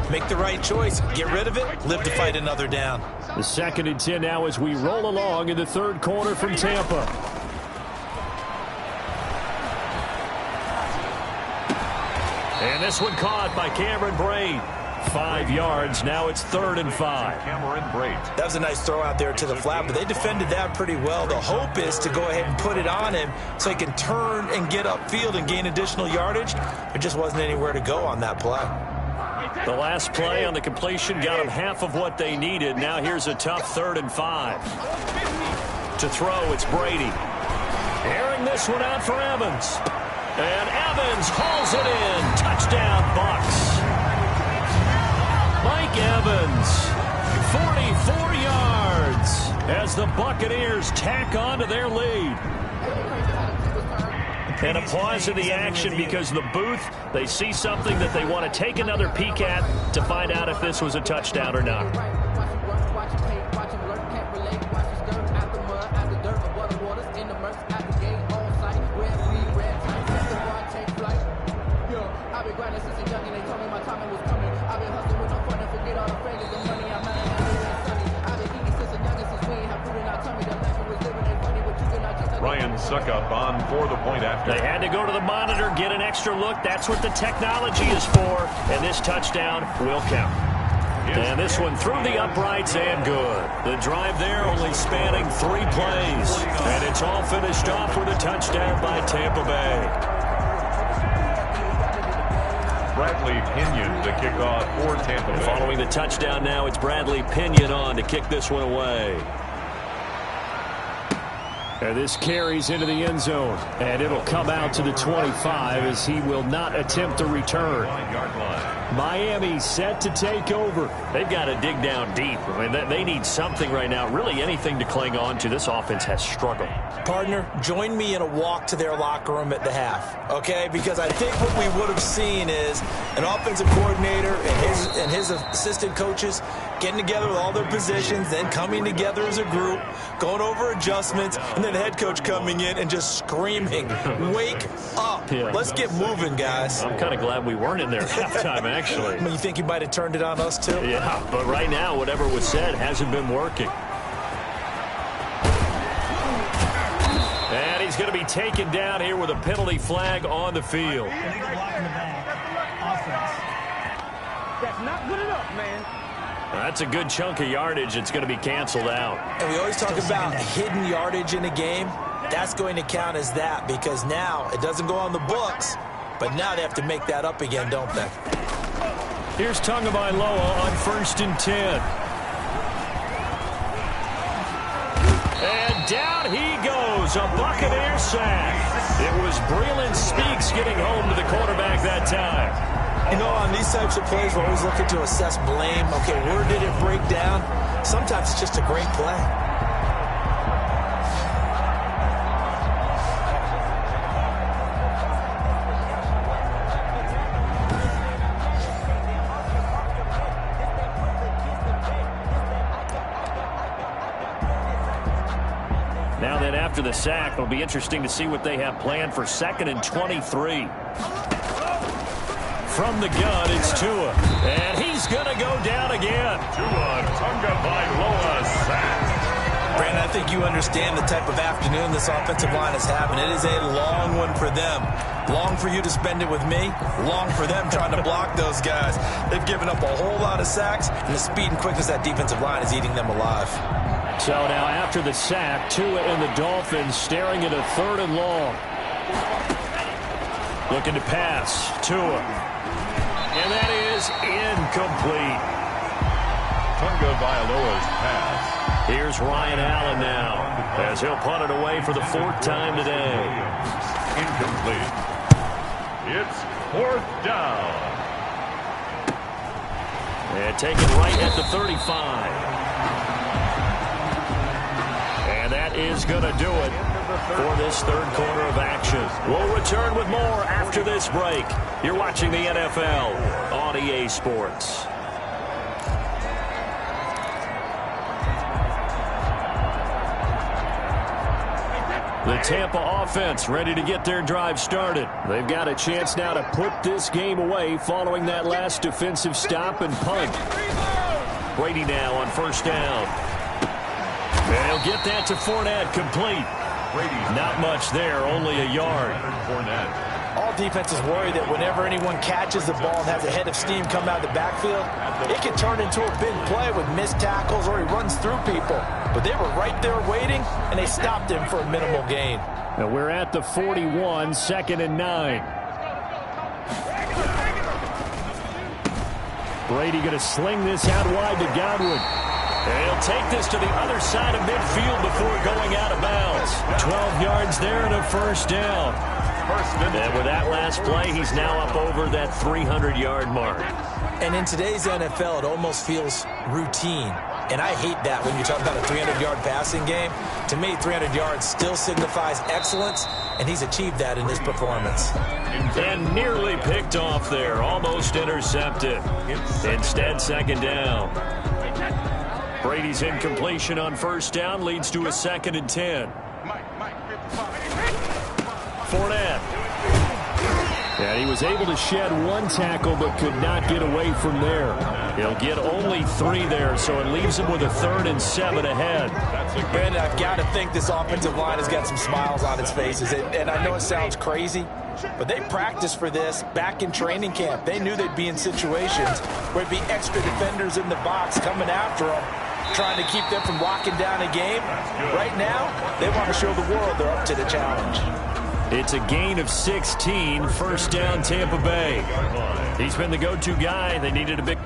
make the right choice. Get rid of it. Live to fight another down. The 2nd and 10 now as we roll along in the 3rd quarter from Tampa. And this one caught by Cameron Brate. 5 yards. Now it's 3rd and 5. Cameron Brate. That was a nice throw out there to the flat, but they defended that pretty well. The hope is to go ahead and put it on him so he can turn and get upfield and gain additional yardage. There just wasn't anywhere to go on that play. The last play on the completion got them half of what they needed. Now here's a tough 3rd and 5. To throw, it's Brady. Airing this one out for Evans. And Evans hauls it in. Touchdown, Bucs. Mike Evans, 44 yards as the Buccaneers tack on to their lead. And a pause in the action because the booth, they see something that they want to take another peek at to find out if this was a touchdown or not. Ryan Suckup on for the point after. They had to go to the monitor, get an extra look. That's what the technology is for. And this touchdown will count. And this one through the uprights and good. The drive there only spanning 3 plays. And it's all finished off with a touchdown by Tampa Bay. Bradley Pinion the kickoff for Tampa Bay. Following the touchdown now, it's Bradley Pinion on to kick this one away. And this carries into the end zone. And it'll come out to the 25 as he will not attempt to return. 1-yard line. Miami set to take over. They've got to dig down deep. I mean, they need something right now, really anything to cling on to. This offense has struggled. Partner, join me in a walk to their locker room at the half, okay? Because I think what we would have seen is an offensive coordinator and his assistant coaches getting together with all their positions, then coming together as a group, going over adjustments, and then the head coach coming in and just screaming, wake up. Yeah. Let's get moving, guys. I'm kind of glad we weren't in there at halftime, actually. I mean, you think he might have turned it on us, too? Yeah, but right now, whatever was said hasn't been working. And he's going to be taken down here with a penalty flag on the field. Illegal block in the back. Offense. That's not good enough, man. That's a good chunk of yardage. It's going to be canceled out. And we always talk about hidden yardage in a game. That's going to count as that because now it doesn't go on the books, but now they have to make that up again, don't they? Here's Tagovailoa on 1st and 10. And down he goes, a Buccaneer sack. It was Breeland Speaks getting home to the quarterback that time. You know, on these types of plays, we're always looking to assess blame. Okay, where did it break down? Sometimes it's just a great play. Now then, after the sack, it'll be interesting to see what they have planned for 2nd and 23. From the gun, it's Tua. And he's going to go down again. Tua Tagovailoa sack. Brandon, I think you understand the type of afternoon this offensive line is having. It is a long one for them. Long for you to spend it with me. Long for them trying to block those guys. They've given up a whole lot of sacks, and the speed and quickness of that defensive line is eating them alive. So now after the sack, Tua and the Dolphins staring at a 3rd and long. Looking to pass. Tua. And that is incomplete. Tagovailoa's pass. Here's Ryan Allen now as he'll punt it away for the 4th time today. Incomplete. It's 4th down. And taken right at the 35. And that is going to do it for this 3rd quarter of action. We'll return with more after this break. You're watching the NFL on EA Sports. The Tampa offense ready to get their drive started. They've got a chance now to put this game away following that last defensive stop and punt. Brady now on 1st down. And he'll get that to Fournette, complete. Not much there, only a yard. All defenses worry that whenever anyone catches the ball and has a head of steam come out of the backfield, it can turn into a big play with missed tackles or he runs through people. But they were right there waiting, and they stopped him for a minimal gain. Now we're at the 41, 2nd and 9. Brady going to sling this out wide to Godwin. And he'll take this to the other side of midfield before going out of bounds. 12 yards there and a 1st down. And with that last play, he's now up over that 300-yard mark. And in today's NFL, it almost feels routine. And I hate that when you talk about a 300-yard passing game. To me, 300 yards still signifies excellence, and he's achieved that in his performance. And nearly picked off there, almost intercepted. Instead, 2nd down. Brady's incompletion on 1st down leads to a 2nd and 10. Fournette. And he was able to shed 1 tackle but could not get away from there. He'll get only 3 there, so it leaves him with a 3rd and 7 ahead. Brandon, I've got to think this offensive line has got some smiles on its faces. And I know it sounds crazy, but they practiced for this back in training camp. They knew they'd be in situations where there'd be extra defenders in the box coming after them, trying to keep them from locking down a game. Right now, they want to show the world they're up to the challenge. It's a gain of 16, 1st down Tampa Bay. He's been the go-to guy. They needed a big...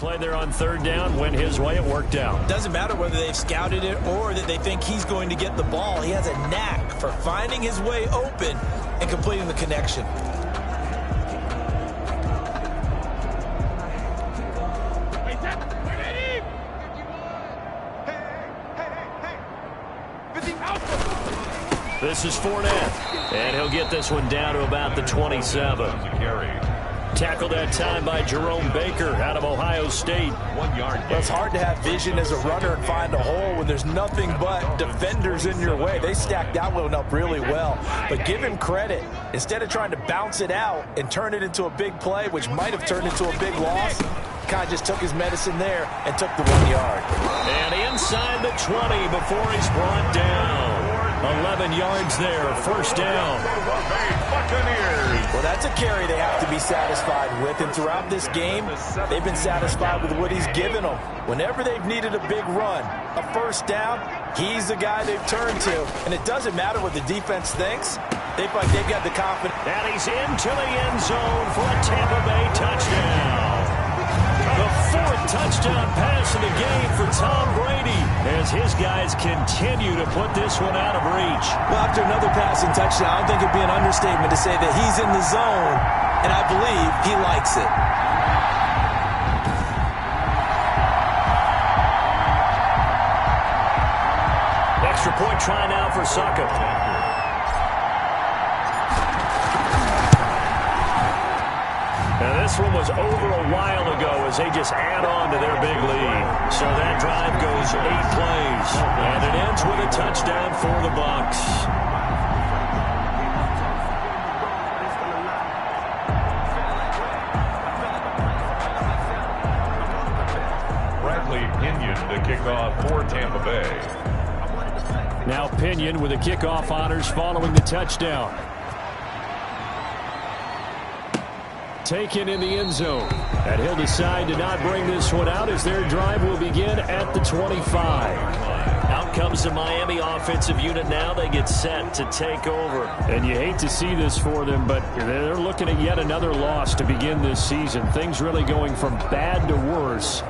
play there on third down went his way. It worked out. Doesn't matter whether they've scouted it or that they think he's going to get the ball. He has a knack for finding his way open and completing the connection. This is Fournette, and he'll get this one down to about the 27. Tackled that time by Jerome Baker out of Ohio State. 1 yard gain. Well, it's hard to have vision as a runner and find a hole when there's nothing but defenders in your way. They stacked that one up really well. But give him credit. Instead of trying to bounce it out and turn it into a big play, which might have turned into a big loss, kind of just took his medicine there and took the 1 yard. And inside the 20 before he's brought down. 11 yards there, first down. Well, that's a carry they have to be satisfied with, and throughout this game, they've been satisfied with what he's given them. Whenever they've needed a big run, a first down, he's the guy they've turned to, and it doesn't matter what the defense thinks. They feel like they've got the confidence. And he's into the end zone for a Tampa Bay touchdown. The 4th touchdown pass of the game for Tom Brady as his guys continue to put this one out of reach. Well, after another passing touchdown, I don't think it'd be an understatement to say that he's in the zone, and I believe he likes it. Extra point try now for Saka. Now, this one was over a while ago as they just add on to their big lead. So that drive goes 8 plays, and it ends with a touchdown for the Bucs. Bradley Pinion to kick off for Tampa Bay. Now Pinion with the kickoff honors following the touchdown. Taken in the end zone. And he'll decide to not bring this one out as their drive will begin at the 25. Out comes the Miami offensive unit now. They get set to take over. And you hate to see this for them, but they're looking at yet another loss to begin this season. Things really going from bad to worse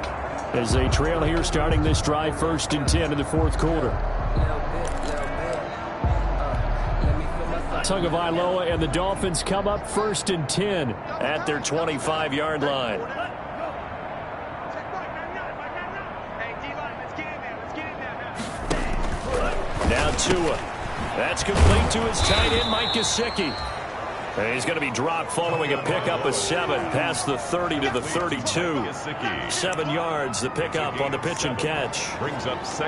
as they trail here starting this drive 1st and 10 in the 4th quarter. Tagovailoa and the Dolphins come up 1st and 10 at their 25-yard line. Now Tua. That's complete to his tight end, Mike Gesicki. And he's going to be dropped following a pickup of 7 past the 30 to the 32. 7 yards, the pickup on the pitch and catch.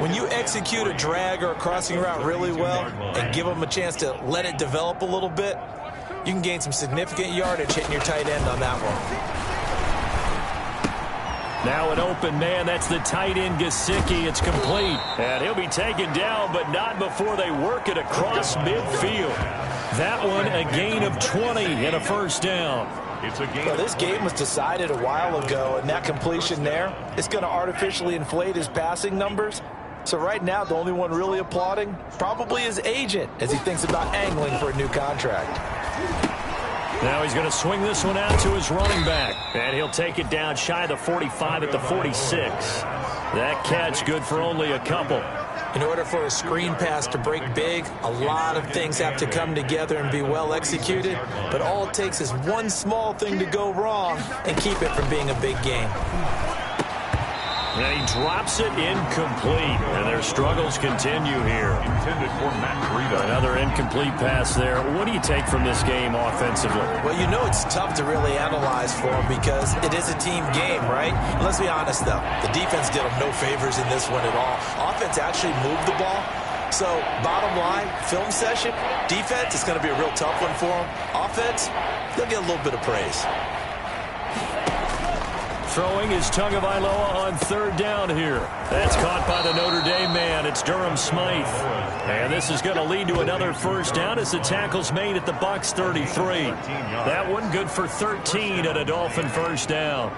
When you execute a drag or a crossing route really well and give them a chance to let it develop a little bit, you can gain some significant yardage hitting your tight end on that one. Now an open man. That's the tight end Gesicki. It's complete. And he'll be taken down, but not before they work it across midfield. That one a gain of 20 and a first down. Well, this game was decided a while ago, and that completion there is going to artificially inflate his passing numbers. So right now, the only one really applauding probably his agent as he thinks about angling for a new contract. Now he's going to swing this one out to his running back. And he'll take it down shy of the 45 at the 46. That catch good for only a couple. In order for a screen pass to break big, a lot of things have to come together and be well executed. But all it takes is one small thing to go wrong and keep it from being a big game. And he drops it incomplete. And their struggles continue here. Intended for Matt Breida. Another incomplete pass there. What do you take from this game offensively? Well, you know it's tough to really analyze for them because it is a team game, right? Let's be honest, though. The defense did them no favors in this one at all. Offense actually moved the ball. So, bottom line, film session, defense is going to be a real tough one for them. Offense, they'll get a little bit of praise. Throwing is Tagovailoa on 3rd down here. That's caught by the Notre Dame man. It's Durham Smythe. And this is going to lead to another first down as the tackle's made at the Bucs 33. That one good for 13 at a Dolphin first down.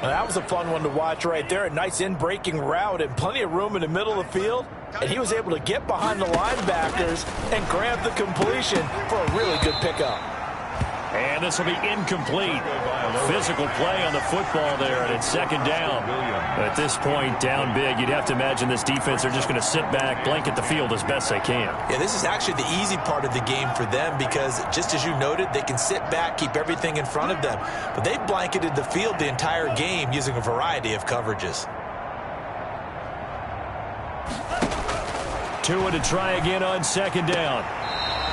Well, that was a fun one to watch right there. A nice in-breaking route and plenty of room in the middle of the field. And he was able to get behind the linebackers and grab the completion for a really good pickup. And this will be incomplete. Physical play on the football there, and it's second down. At this point, down big, you'd have to imagine this defense are just going to sit back, blanket the field as best they can. Yeah, this is actually the easy part of the game for them because, just as you noted, they can sit back, keep everything in front of them. But they've blanketed the field the entire game using a variety of coverages. Tua to try again on second down.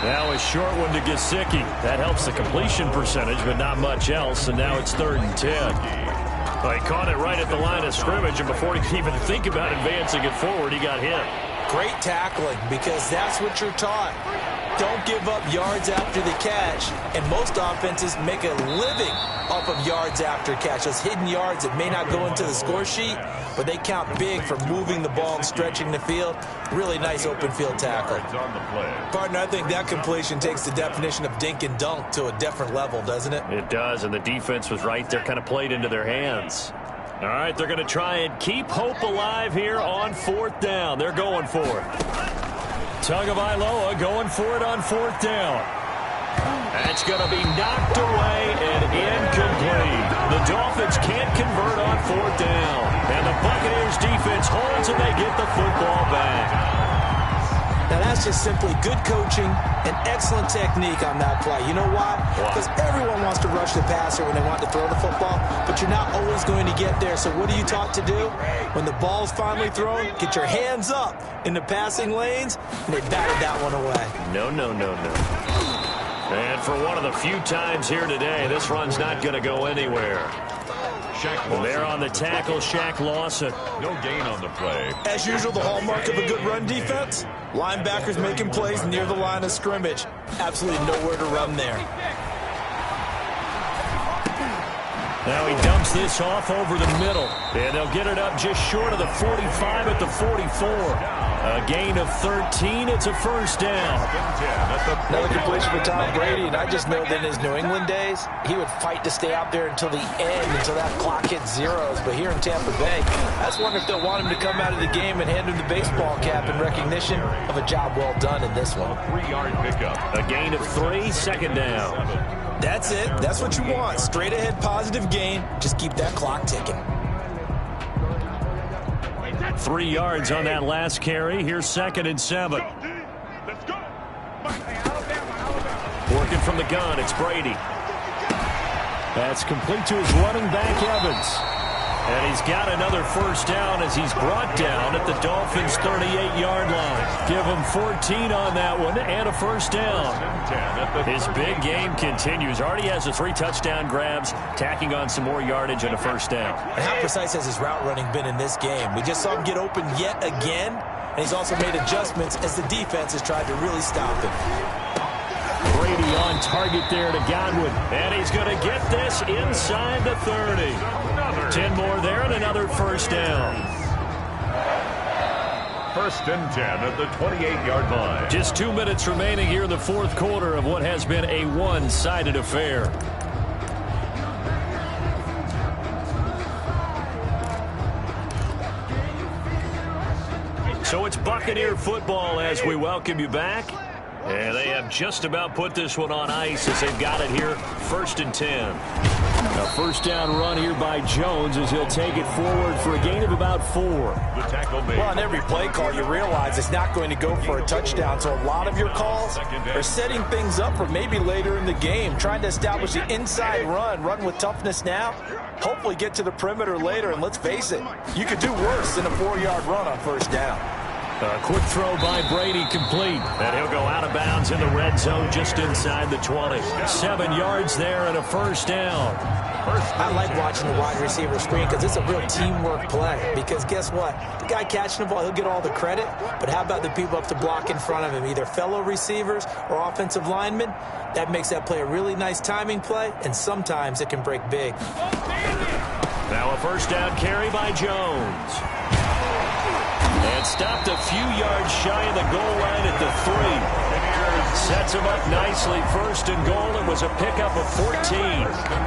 Now a short one to Gesicki. That helps the completion percentage, but not much else, and now it's 3rd and 10. Well, he caught it right at the line of scrimmage, and before he could even think about advancing it forward, he got hit. Great tackling, because that's what you're taught. Don't give up yards after the catch, and most offenses make a living off of yards after catch. Those hidden yards that may not go into the score sheet, but they count big for moving the ball and stretching the field. Really nice open field tackle. Partner, I think that completion takes the definition of dink and dunk to a different level, doesn't it? It does, and the defense was right there, kind of played into their hands. All right, they're going to try and keep hope alive here on 4th down. They're going for it. Tagovailoa going for it on 4th down. That's going to be knocked away and incomplete. The Dolphins can't convert on 4th down. And the Buccaneers defense holds and they get the football back. Now, that's just simply good coaching and excellent technique on that play. You know why? Because everyone wants to rush the passer when they want to throw the football, but you're not always going to get there. So what are you taught to do? When the ball's finally thrown, get your hands up in the passing lanes, and they batted that one away. No, no, no, no. And for one of the few times here today, this run's not going to go anywhere. Well, there on the tackle, Shaq Lawson. No gain on the play. As usual, the hallmark of a good run defense, linebackers making plays near the line of scrimmage. Absolutely nowhere to run there. Now he dumps this off over the middle, and they'll get it up just short of the 45 at the 44. A gain of 13. It's a 1st down. Another completion for Tom Brady, and I just know that in his New England days, he would fight to stay out there until the end, until that clock hit zeros. But here in Tampa Bay, I just wonder if they'll want him to come out of the game and hand him the baseball cap in recognition of a job well done in this one. 3-yard pickup. A gain of 3, 2nd down. That's it. That's what you want. Straight ahead positive gain. Just keep that clock ticking. 3 yards on that last carry. Here's 2nd and 7. Working from the gun, it's Brady. That's complete to his running back, Evans. And he's got another 1st down as he's brought down at the Dolphins' 38-yard line. Give him 14 on that one and a 1st down. His big game continues. Already has the 3 touchdown grabs, tacking on some more yardage and a 1st down. And how precise has his route running been in this game? We just saw him get open yet again, and he's also made adjustments as the defense has tried to really stop him. Brady on target there to Godwin, and he's going to get this inside the 30. 10 more there and another 1st down. 1st and 10 at the 28-yard line. Just 2 minutes remaining here in the 4th quarter of what has been a one-sided affair. So it's Buccaneer football as we welcome you back. And they have just about put this one on ice as they've got it here, 1st and 10. A 1st down run here by Jones as he'll take it forward for a gain of about 4. The tackle made. Well, on every play call, you realize it's not going to go for a touchdown. So a lot of your calls are setting things up for maybe later in the game, trying to establish the inside run with toughness now, hopefully get to the perimeter later. And let's face it, you could do worse than a 4-yard run on 1st down. A quick throw by Brady complete. And he'll go out of bounds in the red zone just inside the 20. 7 yards there and a 1st down. I like watching the wide receiver screen because it's a real teamwork play. Because guess what? The guy catching the ball, he'll get all the credit. But how about the people up to block in front of him, either fellow receivers or offensive linemen? That makes that play a really nice timing play, and sometimes it can break big. Now a 1st down carry by Jones. And stopped a few yards shy of the goal line at the 3. Sets him up nicely. 1st and goal. It was a pickup of 14.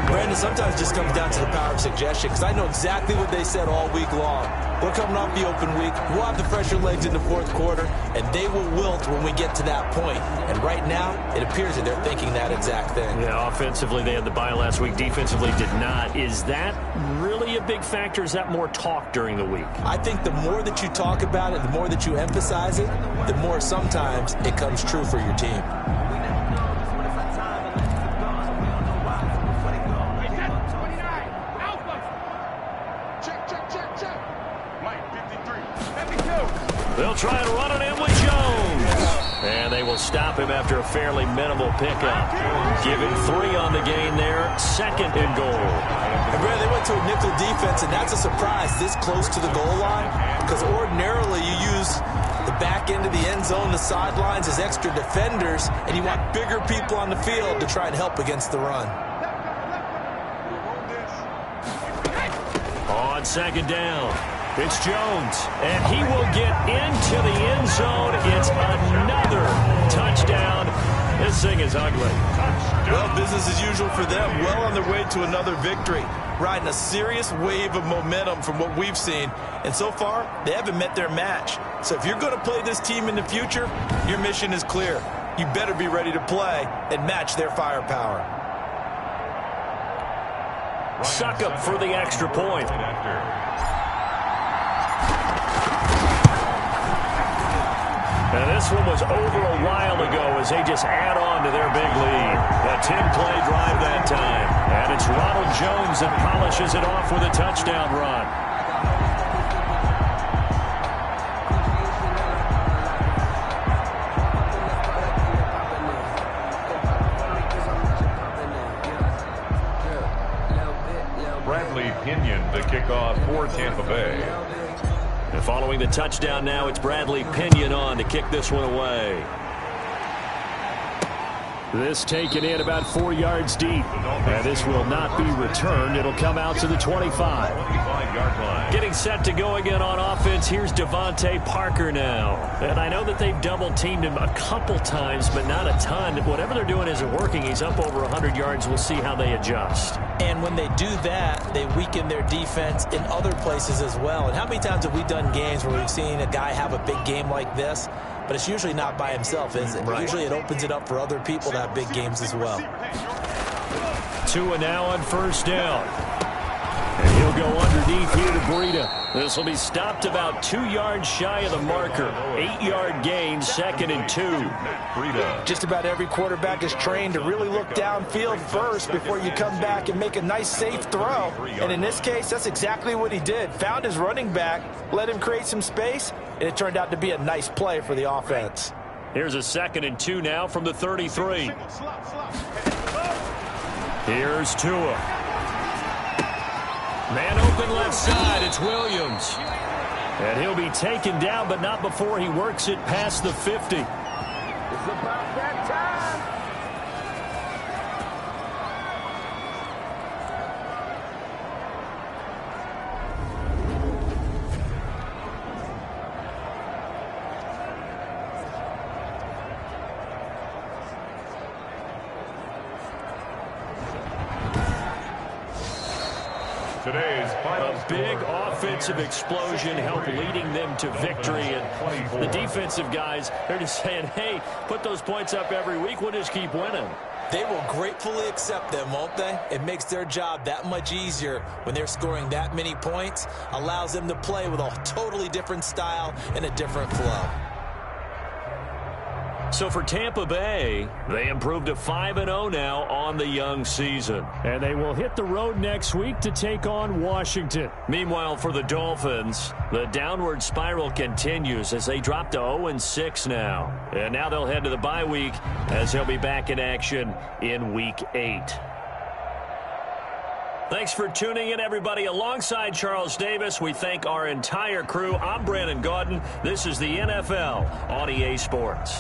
Brandon, sometimes it just comes down to the power of suggestion, because I know exactly what they said all week long. We're coming off the open week. We'll have the fresher legs in the fourth quarter, and they will wilt when we get to that point. And right now, it appears that they're thinking that exact thing. Yeah, offensively, they had the bye last week. Defensively, did not. Is that really a big factor? Is that more talk during the week? I think the more that you talk about it, the more that you emphasize it, the more sometimes it comes true for your team. They'll try and run it in with Jones. And they will stop him after a fairly minimal pickup. Give him 3 on the gain there. 2nd and goal. And Brad, they went to a nickel defense, and that's a surprise this close to the goal line. Because ordinarily you use the back end of the end zone, the sidelines as extra defenders, and you want bigger people on the field to try and help against the run. On 2nd down. It's Jones, and he will get into the end zone. It's another touchdown. This thing is ugly. Well, business as usual for them. Well on their way to another victory. Riding a serious wave of momentum from what we've seen. And so far, they haven't met their match. So if you're going to play this team in the future, your mission is clear. You better be ready to play and match their firepower. Suck up for the extra point. And this one was over a while ago as they just add on to their big lead. A 10-play drive that time. And it's Ronald Jones that polishes it off with a touchdown run. Bradley Pinion to kick off for Tampa Bay. And following the touchdown now, it's Bradley Pinion on to kick this one away. This taken in about 4 yards deep. And this will not be returned. It'll come out to the 25. 25-yard line. Getting set to go again on offense. Here's Devontae Parker now. And I know that they've double-teamed him a couple times, but not a ton. Whatever they're doing isn't working. He's up over 100 yards. We'll see how they adjust. And when they do that, they weaken their defense in other places as well. And how many times have we done games where we've seen a guy have a big game like this? But it's usually not by himself, is it? Right. Usually it opens it up for other people to have big games as well. Tua now on 1st down. And he'll go underneath here to Breida. This will be stopped about 2 yards shy of the marker. 8-yard gain, 2nd and 2. Breida. Just about every quarterback is trained to really look downfield first before you come back and make a nice, safe throw. And in this case, that's exactly what he did. Found his running back, let him create some space, and it turned out to be a nice play for the offense. Here's a 2nd and 2 now from the 33. Here's Tua. Man open left side, it's Williams. And he'll be taken down, but not before he works it past the 50. It's about that time. Today's final a big offensive explosion helped leading them to victory. And the defensive guys, they're just saying, hey, put those points up every week. We'll just keep winning. They will gratefully accept them, won't they? It makes their job that much easier when they're scoring that many points. Allows them to play with a totally different style and a different flow. So for Tampa Bay, they improved to 5-0 now on the young season. And they will hit the road next week to take on Washington. Meanwhile, for the Dolphins, the downward spiral continues as they drop to 0-6 now. And now they'll head to the bye week as they'll be back in action in Week 8. Thanks for tuning in, everybody. Alongside Charles Davis, we thank our entire crew. I'm Brandon Gaudin. This is the NFL on EA Sports.